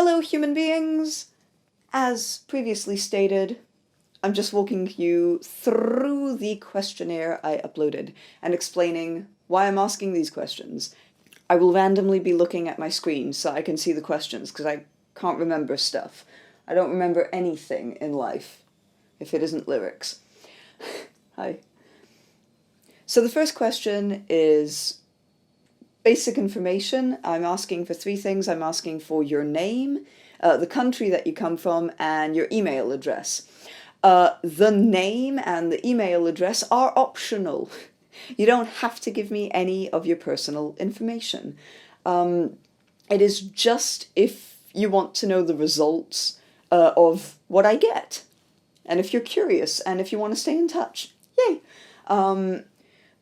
Hello, human beings! As previously stated, I'm just walking you through the questionnaire I uploaded and explaining why I'm asking these questions. I will randomly be looking at my screen so I can see the questions, because I can't remember stuff. I don't remember anything in life if it isn't lyrics. Hi. So the first question is basic information. I'm asking for three things. I'm asking for your name, the country that you come from, and your email address. The name and the email address are optional. You don't have to give me any of your personal information. It is just if you want to know the results of what I get. And if you're curious and if you want to stay in touch, yay!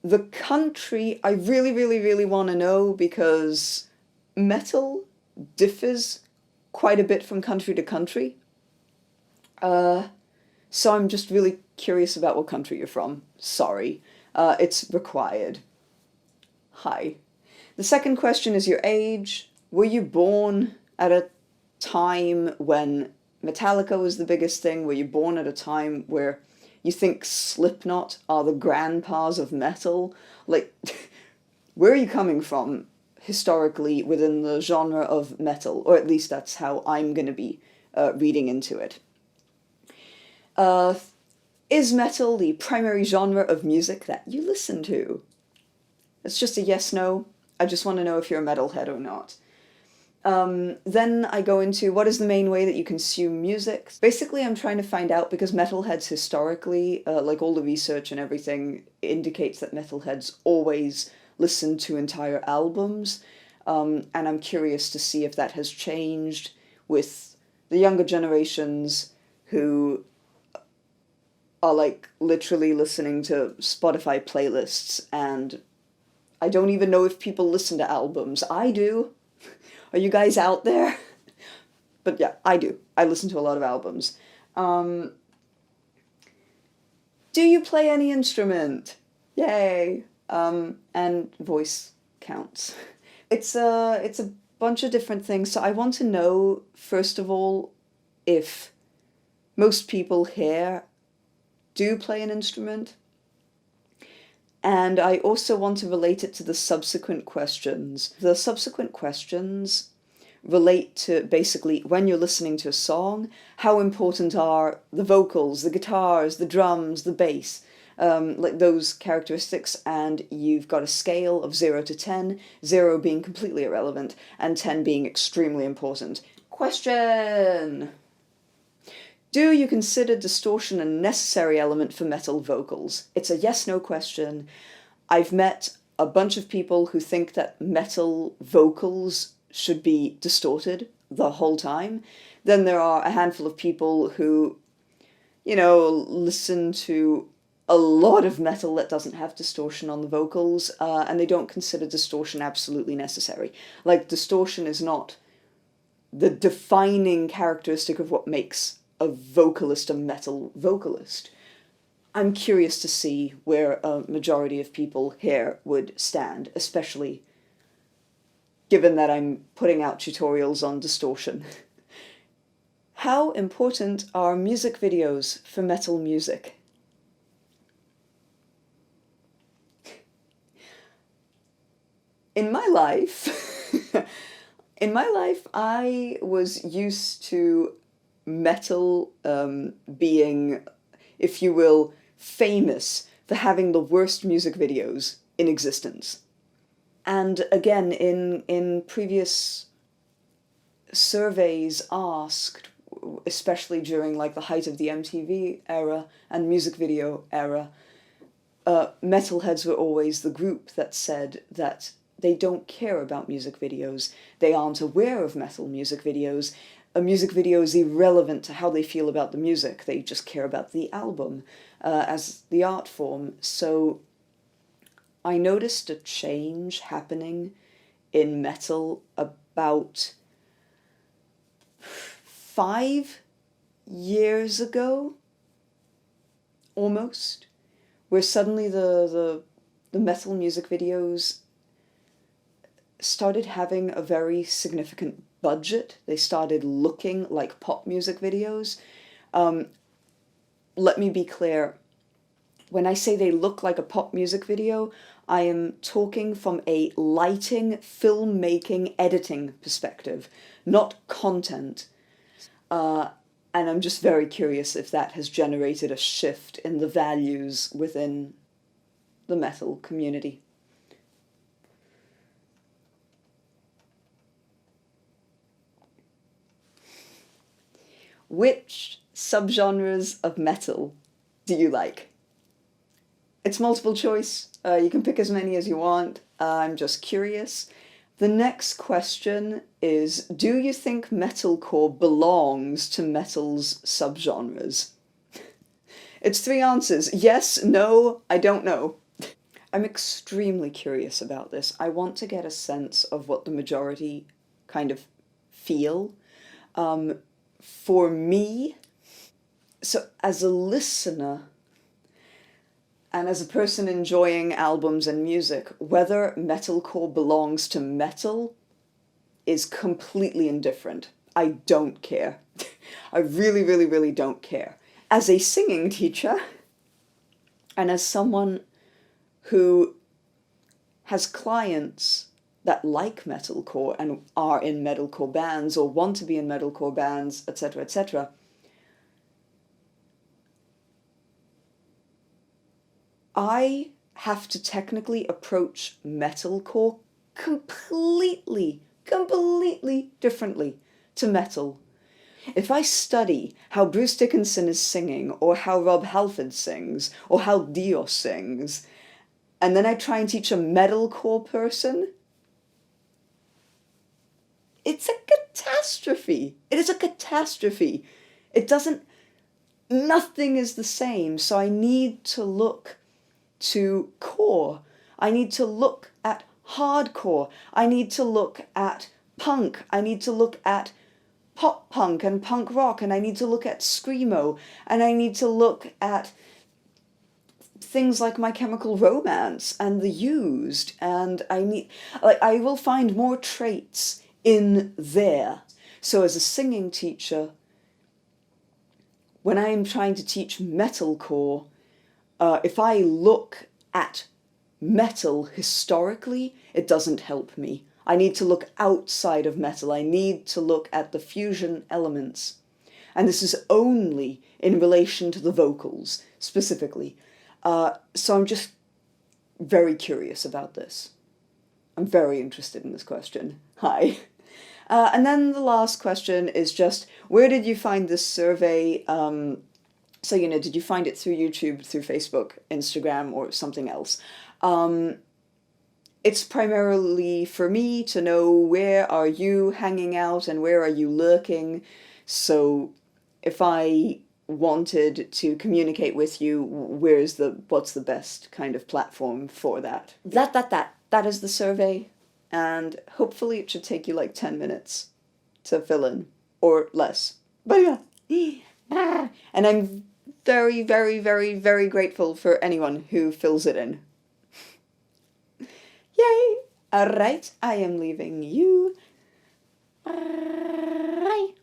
The country I really, really, really want to know, because metal differs quite a bit from country to country. So I'm just really curious about what country you're from. Sorry. It's required. Hi. The second question is your age. Were you born at a time when Metallica was the biggest thing? Were you born at a time where you think Slipknot are the grandpas of metal? Like, where are you coming from historically within the genre of metal? Or at least that's how I'm going to be reading into it. Is metal the primary genre of music that you listen to? It's just a yes/no. I just want to know if you're a metalhead or not. Then I go into what is the main way that you consume music. Basically, I'm trying to find out, because metalheads historically, like all the research and everything, indicates that metalheads always listen to entire albums. And I'm curious to see if that has changed with the younger generations who are like literally listening to Spotify playlists, and I don't even know if people listen to albums. I do. Are you guys out there? But yeah, I do. I listen to a lot of albums. Do you play any instrument? Yay! And voice counts. It's a bunch of different things. So I want to know, first of all, if most people here do play an instrument. And I also want to relate it to the subsequent questions. The subsequent questions relate to basically when you're listening to a song, how important are the vocals, the guitars, the drums, the bass, like those characteristics, and you've got a scale of 0 to 10, 0 being completely irrelevant, and 10 being extremely important. Question! Do you consider distortion a necessary element for metal vocals? It's a yes/no question. I've met a bunch of people who think that metal vocals should be distorted the whole time. Then there are a handful of people who, listen to a lot of metal that doesn't have distortion on the vocals, and they don't consider distortion absolutely necessary. Like, distortion is not the defining characteristic of what makes a vocalist a metal vocalist. I'm curious to see where a majority of people here would stand, especially given that I'm putting out tutorials on distortion. How important are music videos for metal music? In my life, I was used to metal being, if you will, famous for having the worst music videos in existence. And again, in previous surveys asked, especially during like the height of the MTV era and music video era, metalheads were always the group that said that they don't care about music videos. They aren't aware of metal music videos. A music video is irrelevant to how they feel about the music. They just care about the album as the art form. So I noticed a change happening in metal about 5 years ago, almost, where suddenly the metal music videos started having a very significant budget. They started looking like pop music videos. Let me be clear. When I say they look like a pop music video, I am talking from a lighting, filmmaking, editing perspective, not content. And I'm just very curious if that has generated a shift in the values within the metal community. Which subgenres of metal do you like? It's multiple choice. You can pick as many as you want. I'm just curious. The next question is, do you think metalcore belongs to metal's subgenres? It's 3 answers. Yes, no, I don't know. I'm extremely curious about this. I want to get a sense of what the majority kind of feel. For me, so as a listener, and as a person enjoying albums and music, whether metalcore belongs to metal is completely indifferent. I don't care. I really, really, really don't care. As a singing teacher, and as someone who has clients that like metalcore and are in metalcore bands or want to be in metalcore bands, etc., etc., I have to technically approach metalcore completely differently to metal. If I study how Bruce Dickinson is singing, or how Rob Halford sings, or how Dio sings, and then I try and teach a metalcore person, it's a catastrophe. It is a catastrophe. It doesn't, nothing is the same, so I need to look to core. I need to look at hardcore. I need to look at punk. I need to look at pop punk and punk rock, and I need to look at screamo, and I need to look at things like My Chemical Romance and The Used, and I will find more traits in there. So as a singing teacher, when I am trying to teach metalcore, if I look at metal historically, it doesn't help me. I need to look outside of metal. I need to look at the fusion elements. And this is only in relation to the vocals, specifically. So I'm just very curious about this. I'm very interested in this question. Hi. And then the last question is just, where did you find this survey? So, did you find it through YouTube, through Facebook, Instagram, or something else? It's primarily for me to know, where are you hanging out and where are you lurking? So if I wanted to communicate with you, what's the best kind of platform for that? That is the survey, and hopefully it should take you like 10 minutes to fill in, or less. But yeah. And I'm very, very, very, very grateful for anyone who fills it in. Yay! Alright, I am leaving you. Bye.